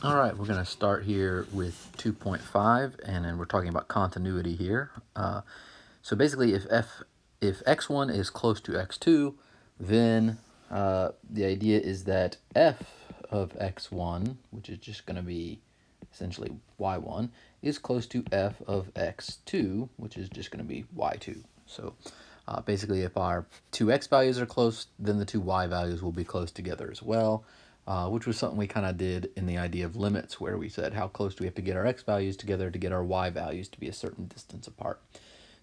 All right, we're going to start here with 2.5, and then we're talking about continuity here. So basically, if x1 is close to x2, then the idea is that f of x1, which is just going to be essentially y1, is close to f of x2, which is just going to be y2. So basically, if our two x values are close, then the two y values will be close together as well, which was something we kind of did in the idea of limits, where we said how close do we have to get our x values together to get our y values to be a certain distance apart.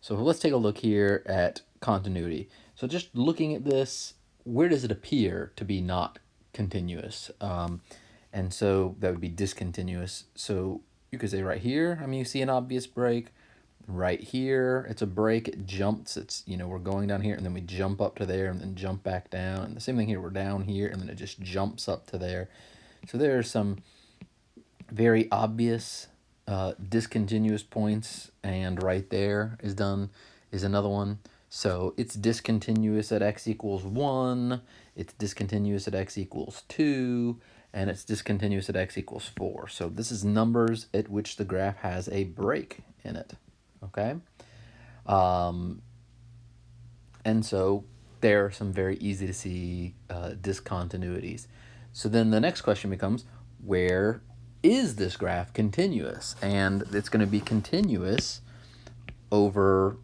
So let's take a look here at continuity. So just looking at this, where does it appear to be not continuous? And so that would be discontinuous. So you could say right here, I mean, you see an obvious break. Right here, it's a break, it jumps, we're going down here, and then we jump up to there, and then jump back down. And the same thing here, we're down here, and then it just jumps up to there. So there are some very obvious discontinuous points, and right there is another one. So it's discontinuous at x equals 1, it's discontinuous at x equals 2, and it's discontinuous at x equals 4. So this is numbers at which the graph has a break in it, okay? And so there are some very easy to see discontinuities. So then the next question becomes, where is this graph continuous? And it's going to be continuous over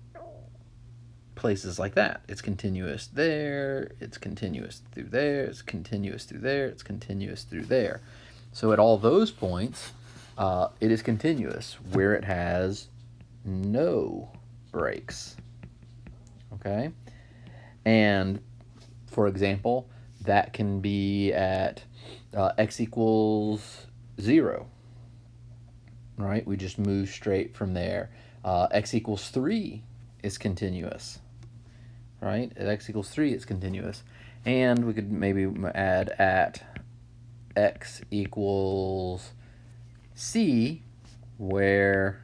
places like that. It's continuous there, it's continuous through there, it's continuous through there, it's continuous through there. So at all those points, it is continuous where it has no breaks. Okay? And for example, that can be at x equals 0, right? We just move straight from there. X equals 3 is continuous, right? At x equals 3, it's continuous. And we could maybe add at x equals c, where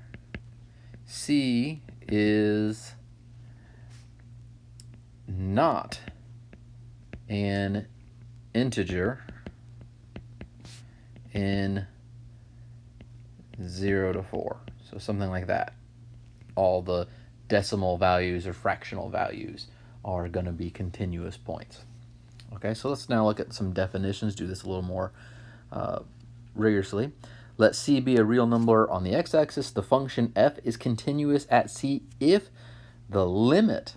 c is not an integer in 0 to 4. So something like that. All the decimal values or fractional values are going to be continuous points. Okay, so let's now look at some definitions, do this a little more rigorously. Let c be a real number on the x-axis. The function f is continuous at c if the limit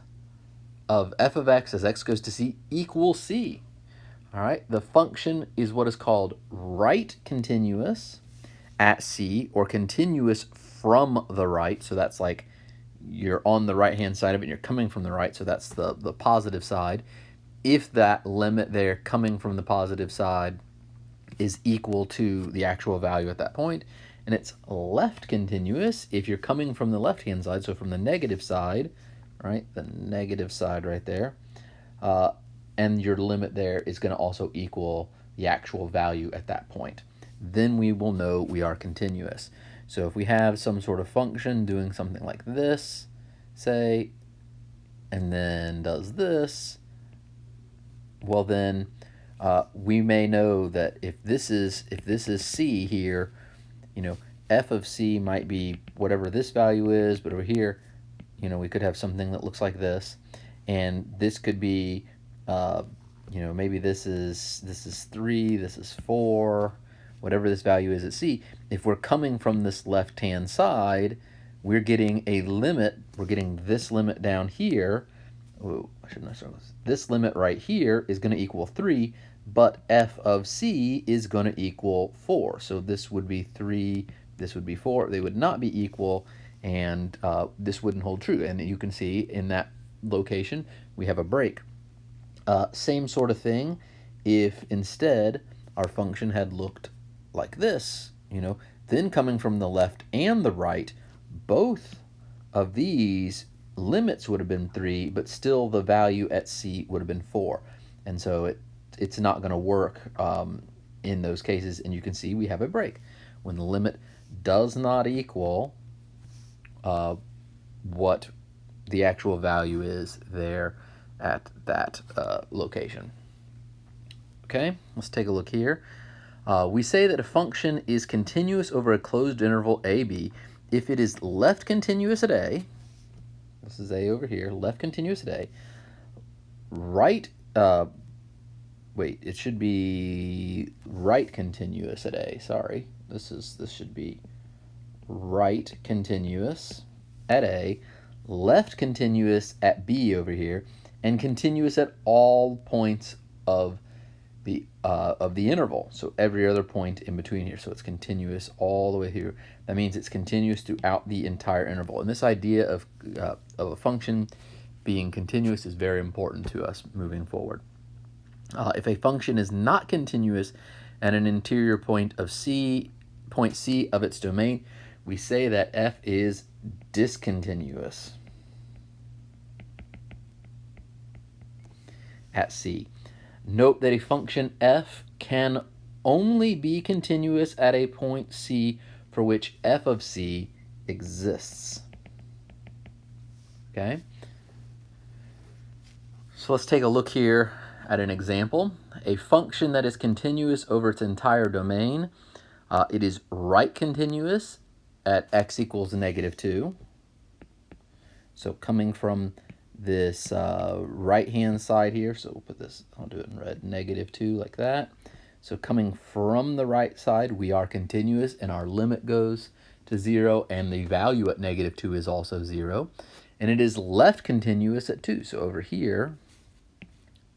of f of x as x goes to c equals c. All right, the function is what is called right continuous at c, or continuous from the right. So that's like you're on the right hand side of it and you're coming from the right, so that's the positive side. If that limit there coming from the positive side is equal to the actual value at that point, and it's left continuous if you're coming from the left hand side, so from the negative side, right, the negative side right there, and your limit there is going to also equal the actual value at that point. Then we will know we are continuous. So if we have some sort of function doing something like this, say, and then does this, well then we may know that if this is c here, f of c might be whatever this value is, but over here, we could have something that looks like this, and this could be, maybe this is 3, this is 4, whatever this value is at c. If we're coming from this left-hand side, we're getting a limit. We're getting this limit down here. Oh, I shouldn't have started with this. This limit right here is going to equal 3, but f of c is going to equal 4. So this would be 3, this would be 4. They would not be equal, and this wouldn't hold true. And you can see in that location we have a break. Same sort of thing if instead our function had looked like this, then coming from the left and the right, both of these limits would have been 3, but still the value at c would have been 4. And so it's not going to work in those cases, and you can see we have a break. When the limit does not equal what the actual value is there at that location. Okay, let's take a look here. We say that a function is continuous over a closed interval ab if it is left continuous at a, this is a over here, left continuous at a, right, it should be right continuous at a, sorry. This should be right continuous at a, left continuous at b over here, and continuous at all points of the interval, so every other point in between here. So it's continuous all the way here. That means it's continuous throughout the entire interval. And this idea of a function being continuous is very important to us moving forward. If a function is not continuous at an interior point of point C of its domain, we say that f is discontinuous at C. Note that a function f can only be continuous at a point C for which f of C exists. Okay? So let's take a look here at an example. A function that is continuous over its entire domain, it is right continuous at x equals -2. So coming from this right-hand side here, so we'll put this, I'll do it in red, -2 like that. So coming from the right side, we are continuous and our limit goes to 0 and the value at -2 is also 0. And it is left continuous at 2. So over here,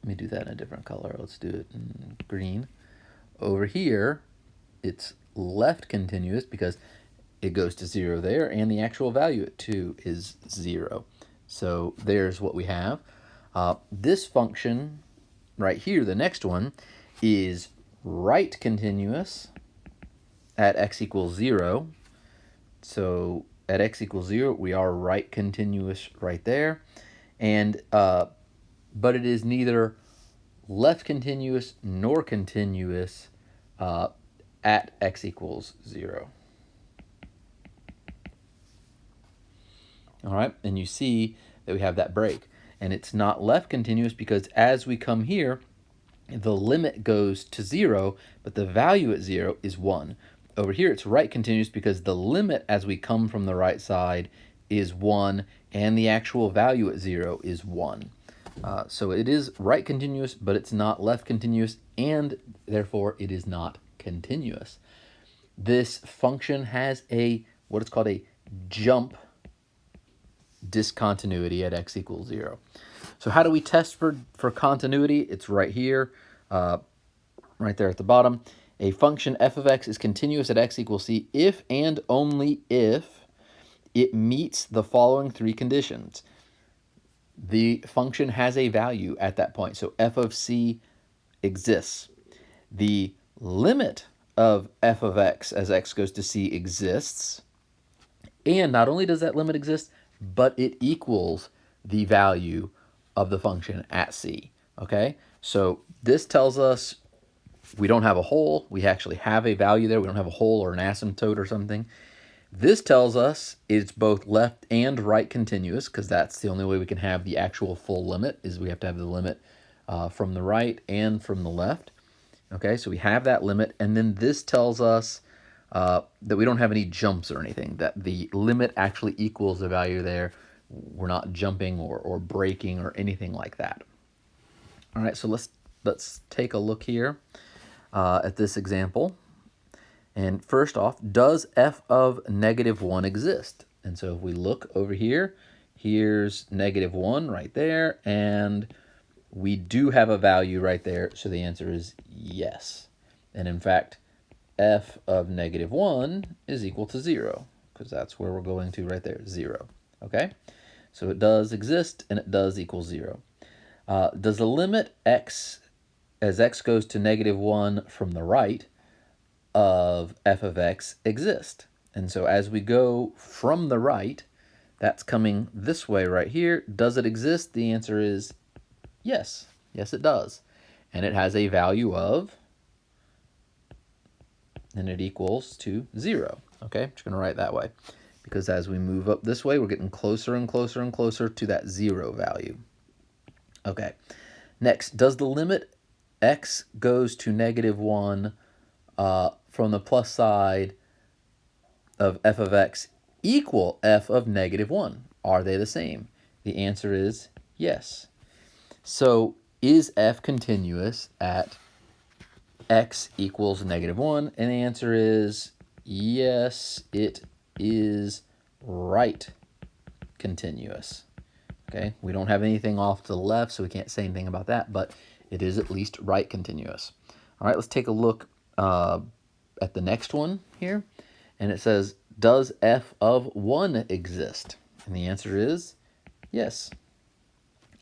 let me do that in a different color. Let's do it in green. Over here, it's left continuous because it goes to 0 there and the actual value at 2 is 0. So there's what we have. This function right here, the next one, is right continuous at x equals 0. So at x equals 0, we are right continuous right there. And but it is neither left continuous nor continuous at x equals 0. All right, and you see that we have that break. And it's not left continuous because as we come here, the limit goes to 0, but the value at 0 is 1. Over here, it's right continuous because the limit as we come from the right side is 1, and the actual value at 0 is 1. So it is right continuous, but it's not left continuous, and therefore it is not continuous. This function has what is called a jump discontinuity at x equals 0. So how do we test for continuity? It's right here, right there at the bottom. A function f of x is continuous at x equals c if and only if it meets the following three conditions. The function has a value at that point, so f of c exists. The limit of f of x as x goes to c exists, and not only does that limit exist, but it equals the value of the function at c, okay? So this tells us we don't have a hole, we actually have a value there, we don't have a hole or an asymptote or something. This tells us it's both left and right continuous, because that's the only way we can have the actual full limit, is we have to have the limit from the right and from the left. Okay, so we have that limit, and then this tells us that we don't have any jumps or anything, that the limit actually equals the value there. We're not jumping or breaking or anything like that. All right, so let's take a look here at this example. And first off, does f of -1 exist? And so if we look over here, here's -1 right there, and we do have a value right there, so the answer is yes. And in fact, f of -1 is equal to 0, because that's where we're going to right there, 0. Okay? So it does exist, and it does equal 0. Does the limit x, as x goes to -1 from the right, of f of x exist? And so as we go from the right, that's coming this way right here. Does it exist? The answer is yes. Yes, it does. And it has a value of, and it equals to 0. Okay, I'm just going to write that way, because as we move up this way, we're getting closer and closer and closer to that 0 value. Okay, next, does the limit x goes to -1 from the plus side of f of x equal f of negative 1? Are they the same? The answer is yes. So is f continuous at x equals negative 1? And the answer is yes, it is right continuous. Okay, we don't have anything off to the left, so we can't say anything about that, but it is at least right continuous. All right, let's take a look at the next one here. And it says, does f of 1 exist? And the answer is yes.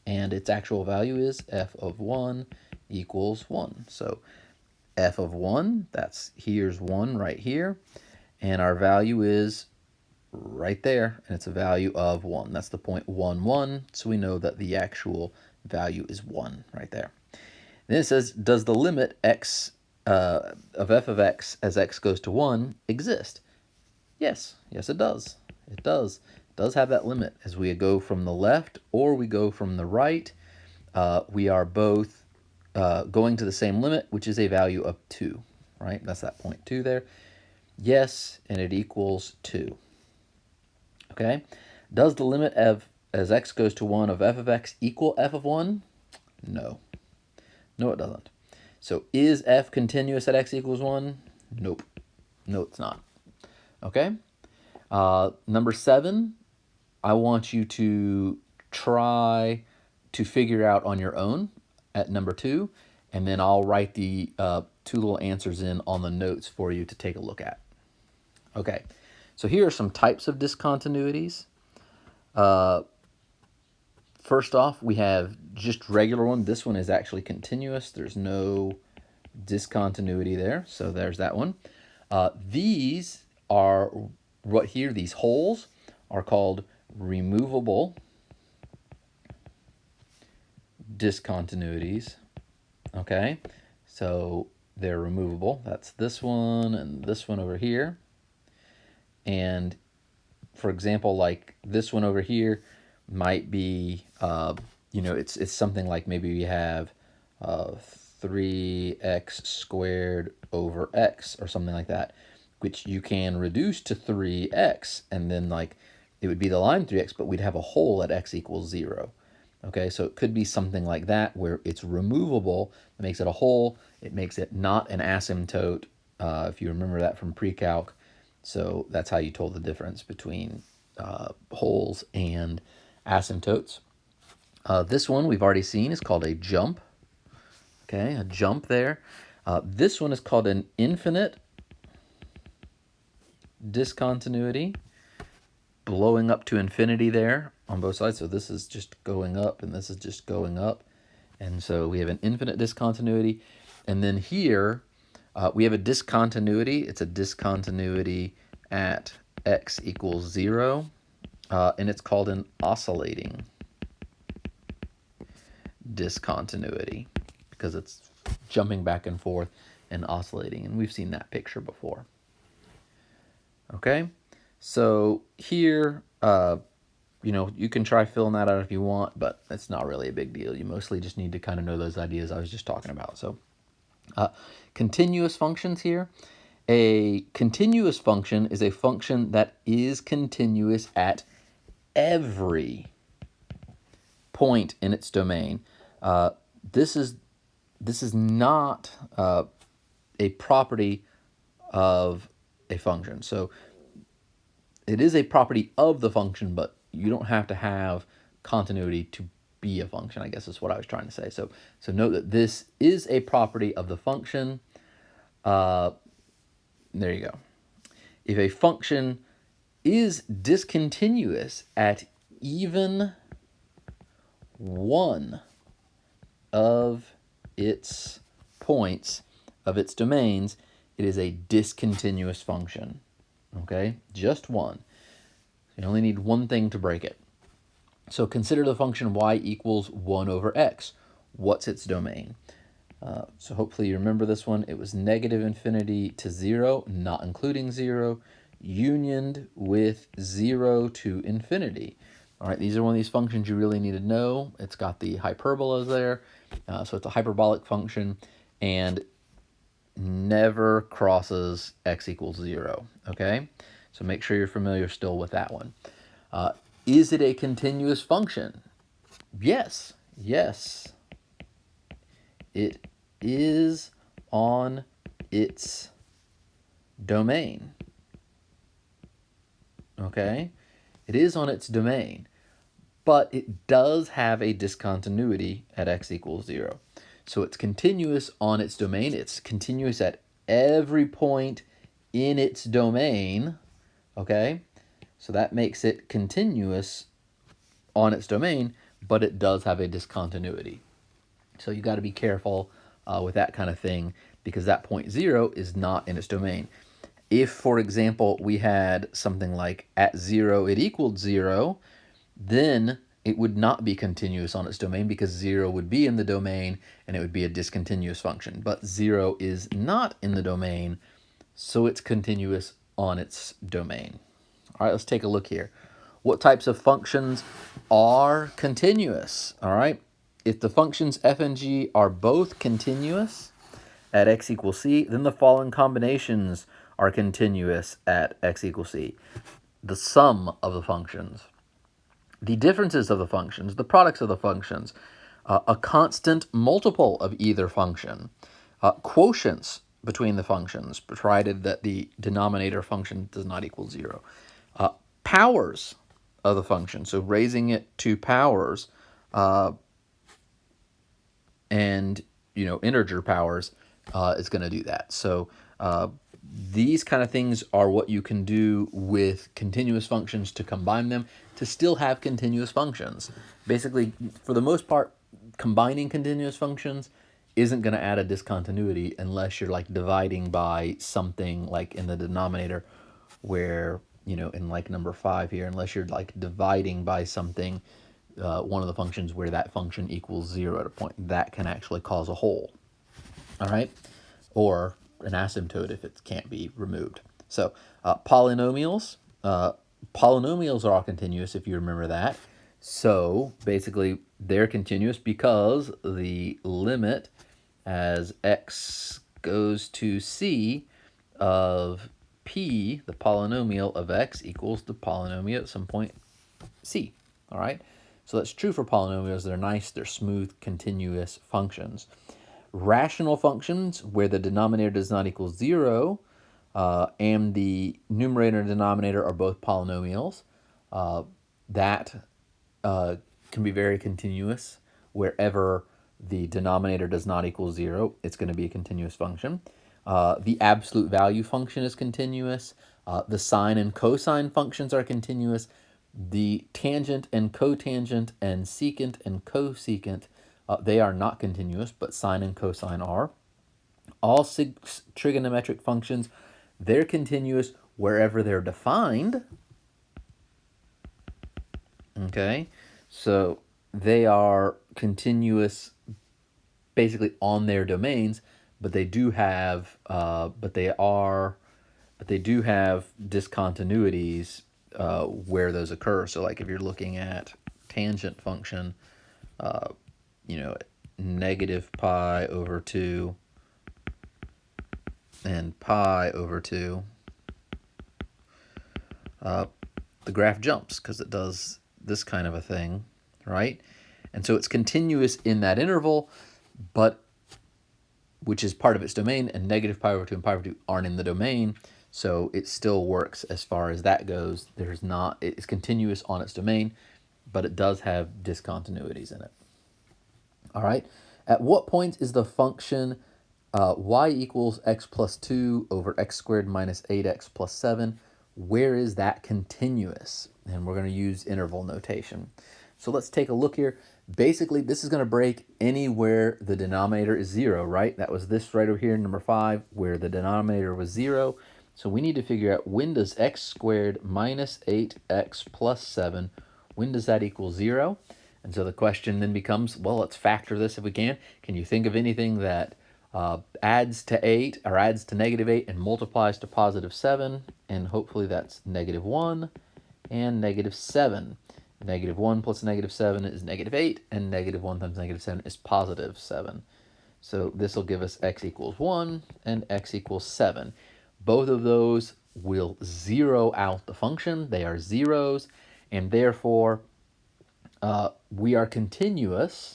And its actual value is f of 1 equals 1. So f of 1, here's 1 right here. And our value is right there, and it's a value of 1. That's the point 1, 1, so we know that the actual value is 1 right there. And then it says, does the limit x of f of x as x goes to 1 exist? Yes, it does. It does. It does have that limit. As we go from the left or we go from the right, we are both going to the same limit, which is a value of 2, right? That's that point 2 there. Yes, and it equals 2. Okay, does the limit of as x goes to 1 of f of x equal f of 1? No. No, it doesn't. So is f continuous at x equals 1? Nope. No, it's not. Okay. Number 7, I want you to try to figure out on your own at number 2, and then I'll write the 2 little answers in on the notes for you to take a look at. Okay, so here are some types of discontinuities. First off, we have just regular one. This one is actually continuous. There's no discontinuity there, so there's that one. These are these holes are called removable discontinuities. Okay, so they're removable. That's this one and this one over here. And for example, like this one over here might be, it's something like maybe we have 3x squared over x or something like that, which you can reduce to 3x, and then like it would be the line 3x, but we'd have a hole at x equals 0. Okay, so it could be something like that where it's removable. It makes it a hole. It makes it not an asymptote, if you remember that from pre-calc. So that's how you told the difference between holes and asymptotes. This one we've already seen is called a jump. Okay, a jump there. This one is called an infinite discontinuity, blowing up to infinity there on both sides. So this is just going up and this is just going up. And so we have an infinite discontinuity. And then here we have a discontinuity. It's a discontinuity at x equals 0. And it's called an oscillating discontinuity because it's jumping back and forth and oscillating. And we've seen that picture before. Okay, so here, you can try filling that out if you want, but it's not really a big deal. You mostly just need to kind of know those ideas I was just talking about. So continuous functions here. A continuous function is a function that is continuous at every point in its domain. This is not a property of a function. So it is a property of the function, but you don't have to have continuity to be a function, I guess is what I was trying to say. So note that this is a property of the function. There you go. If a function is discontinuous at even one of its points of its domains, it is a discontinuous function. Okay, just one. You only need one thing to break it. So consider the function y equals 1 over x. What's its domain? So hopefully you remember this one. It was negative infinity to 0, not including 0, unioned with 0 to infinity. All right, these are one of these functions you really need to know. It's got the hyperbolas there, so it's a hyperbolic function, and never crosses x equals 0, okay? So make sure you're familiar still with that one. Is it a continuous function? Yes, yes. It is on its domain, okay? It is on its domain, but it does have a discontinuity at x equals 0. So it's continuous on its domain. It's continuous at every point in its domain, okay? So that makes it continuous on its domain, but it does have a discontinuity. So you got to be careful with that kind of thing, because that point 0 is not in its domain. If, for example, we had something like at 0 it equaled 0, then it would not be continuous on its domain, because 0 would be in the domain and it would be a discontinuous function. But 0 is not in the domain, so it's continuous on its domain. All right, let's take a look here. What types of functions are continuous? All right, if the functions f and g are both continuous at x equals c, then the following combinations are continuous at x equals c. The sum of the functions, the differences of the functions, the products of the functions, a constant multiple of either function, quotients between the functions, provided that the denominator function does not equal 0, powers of the function, so raising it to powers, and integer powers is going to do that. So these kind of things are what you can do with continuous functions to combine them to still have continuous functions. Basically, for the most part, combining continuous functions isn't going to add a discontinuity unless you're like dividing by something like in the denominator, where in like number 5 here, unless you're like dividing by something, one of the functions where that function equals 0 at a point, that can actually cause a hole. All right, or an asymptote if it can't be removed. So polynomials are all continuous, if you remember that. So basically they're continuous because the limit as x goes to c of p, the polynomial of x, equals the polynomial at some point c. All right, so that's true for polynomials. They're nice, they're smooth, continuous functions. Rational functions, where the denominator does not equal 0, and the numerator and denominator are both polynomials, that can be very continuous. Wherever the denominator does not equal 0, it's going to be a continuous function. The absolute value function is continuous. The sine and cosine functions are continuous. The tangent and cotangent and secant and cosecant, they are not continuous, but sine and cosine are. All trigonometric functions, they're continuous wherever they're defined. Okay, so they are continuous basically on their domains, but they do have discontinuities where those occur. So like if you're looking at tangent function, negative pi over 2 and pi over 2, the graph jumps because it does this kind of a thing, right? And so it's continuous in that interval, but which is part of its domain, and negative pi over 2 and pi over 2 aren't in the domain, so it still works as far as that goes. It's continuous on its domain, but it does have discontinuities in it. All right, at what point is the function y equals x plus 2 over x squared minus 8x plus 7, where is that continuous? And we're going to use interval notation. So let's take a look here. Basically, this is going to break anywhere the denominator is 0, right? That was this right over here, number 5, where the denominator was 0. So we need to figure out, when does x squared minus 8x plus 7, when does that equal 0? And so the question then becomes, well, let's factor this if we can. Can you think of anything that adds to 8 or adds to negative 8 and multiplies to positive 7? And hopefully that's negative 1 and negative 7. Negative 1 plus negative 7 is negative 8, and negative 1 times negative 7 is positive 7. So this will give us x equals 1 and x equals 7. Both of those will zero out the function. They are zeros, and therefore we are continuous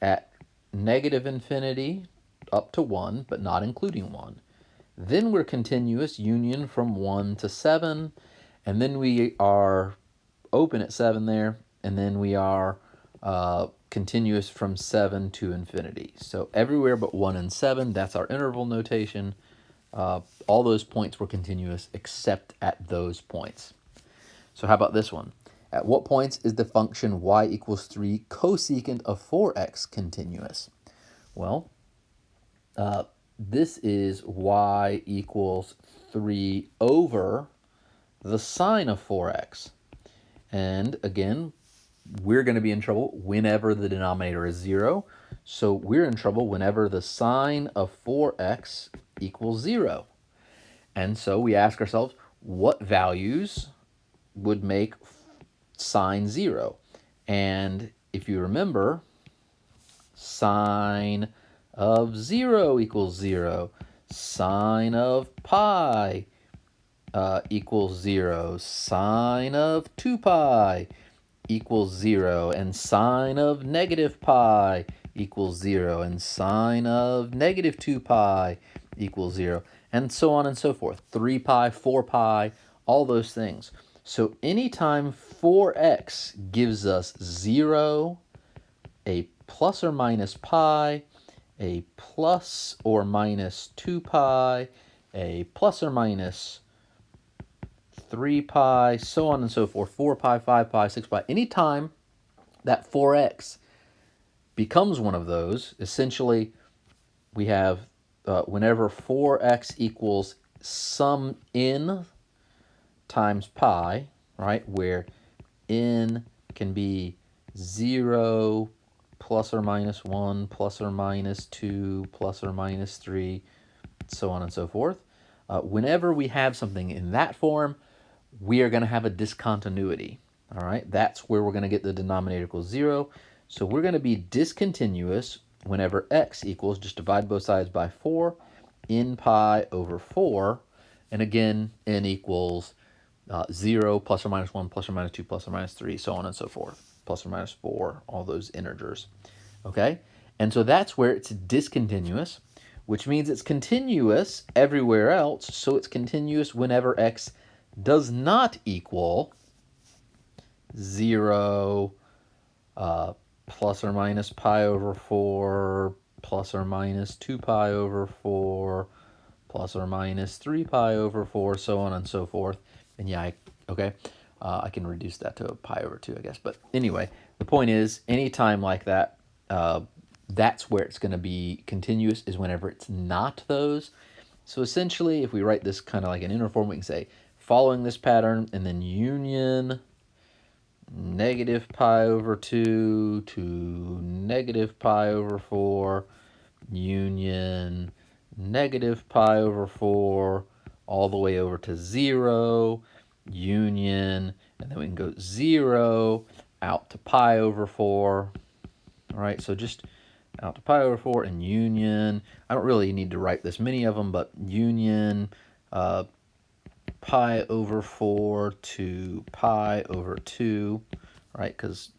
at negative infinity up to 1, but not including 1. Then we're continuous union from 1 to 7, and then we are open at 7 there, and then we are continuous from 7 to infinity. So everywhere but 1 and 7, that's our interval notation. All those points were continuous except at those points. So how about this one? At what points is the function y equals 3 cosecant of 4x continuous? Well, this is y equals 3 over the sine of 4x. And again, we're going to be in trouble whenever the denominator is 0. So we're in trouble whenever the sine of 4x equals 0. And so we ask ourselves, what values would make sine 0? And if you remember, sine of 0 equals 0. Sine of pi equals 0. Sine of 2 pi equals 0. And sine of negative pi equals 0. And sine of negative 2 pi equals 0. And so on and so forth. 3 pi, 4 pi, all those things. So anytime 4x gives us 0, a plus or minus pi, a plus or minus 2 pi, a plus or minus 3 pi, so on and so forth, 4 pi, 5 pi, 6 pi. Anytime that 4x becomes one of those, essentially we have whenever 4x equals some n times pi, right, where n can be 0, plus or minus 1, plus or minus 2, plus or minus 3, so on and so forth. Whenever we have something in that form, we are going to have a discontinuity. All right, that's where we're going to get the denominator equals 0. So we're going to be discontinuous whenever x equals, just divide both sides by 4, n pi over 4. And again, n equals 0, plus or minus 1, plus or minus 2, plus or minus 3, so on and so forth, plus or minus 4, all those integers. Okay? And so that's where it's discontinuous, which means it's continuous everywhere else, so it's continuous whenever x does not equal 0, plus or minus pi over 4, plus or minus 2 pi over 4, plus or minus 3 pi over 4, so on and so forth. And yeah, I can reduce that to a pi over 2, I guess. But anyway, the point is, anytime like that, that's where it's going to be continuous, is whenever it's not those. So essentially, if we write this kind of like an inner form, we can say, following this pattern, and then union negative pi over 2 to negative pi over 4, union negative pi over 4, all the way over to 0, union, and then we can go 0 out to pi over 4. All right, so just out to pi over 4 and union. I don't really need to write this many of them, but union pi over 4 to pi over 2, right? Because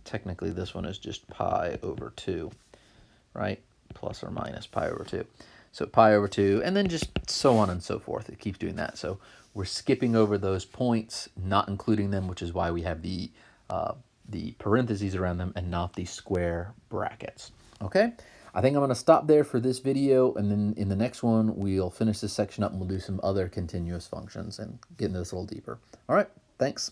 technically this one is just pi over 2, right? Plus or minus pi over 2. So pi over 2, and then just so on and so forth. It keeps doing that. So we're skipping over those points, not including them, which is why we have the parentheses around them and not the square brackets. Okay? I think I'm going to stop there for this video, and then in the next one, we'll finish this section up and we'll do some other continuous functions and get into this a little deeper. All right, thanks.